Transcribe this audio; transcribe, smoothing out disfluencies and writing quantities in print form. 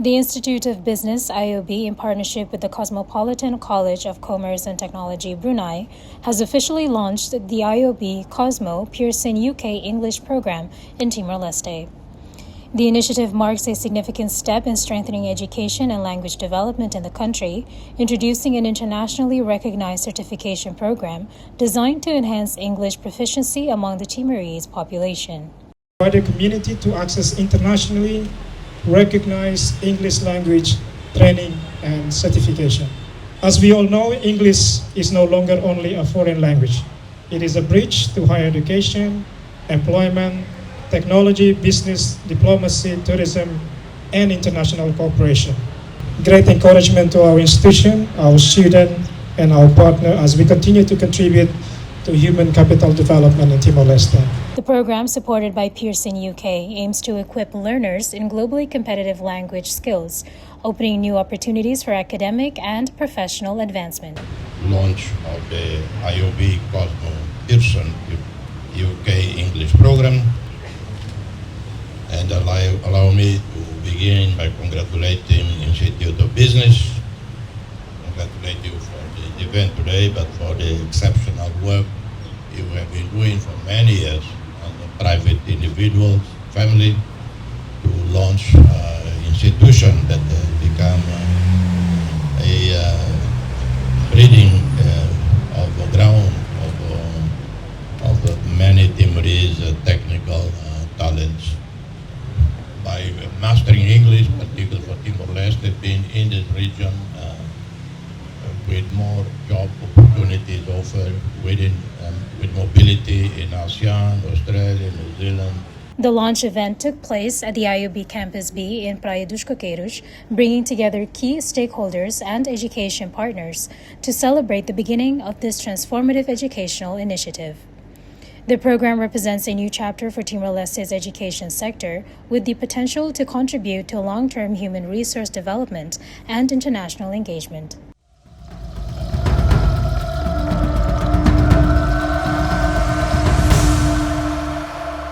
The Institute of Business, IOB, in partnership with the Cosmopolitan College of Commerce and Technology, Brunei, has officially launched the IOB COSMO Pearson UK English program in Timor-Leste. The initiative marks a significant step in strengthening education and language development in the country, introducing an internationally recognized certification program designed to enhance English proficiency among the Timorese population. For the community to access internationally recognized English language training and certification. As we all know, English is no longer only a foreign language. It is a bridge to higher education, employment, technology, business, diplomacy, tourism, and international cooperation. Great encouragement to our institution, our student, and our partner as we continue to contribute to human capital development in Timor-Leste. The program, supported by Pearson UK, aims to equip learners in globally competitive language skills, opening new opportunities for academic and professional advancement. Launch of the IOB COSMO Pearson UK English program, and allow me to begin by congratulating Institute of Business. Congratulate you for the event today, but for the exceptional work you have been doing for many years as a private individual, family, to launch institution that become a breeding of the ground of many Timorese technical talents. By mastering English, particularly for Timor-Leste, being in this region with more job opportunities offered with mobility in ASEAN, Australia, New Zealand. The launch event took place at the IOB Campus B in Praia dos Coqueiros, bringing together key stakeholders and education partners to celebrate the beginning of this transformative educational initiative. The program represents a new chapter for Timor-Leste's education sector, with the potential to contribute to long-term human resource development and international engagement.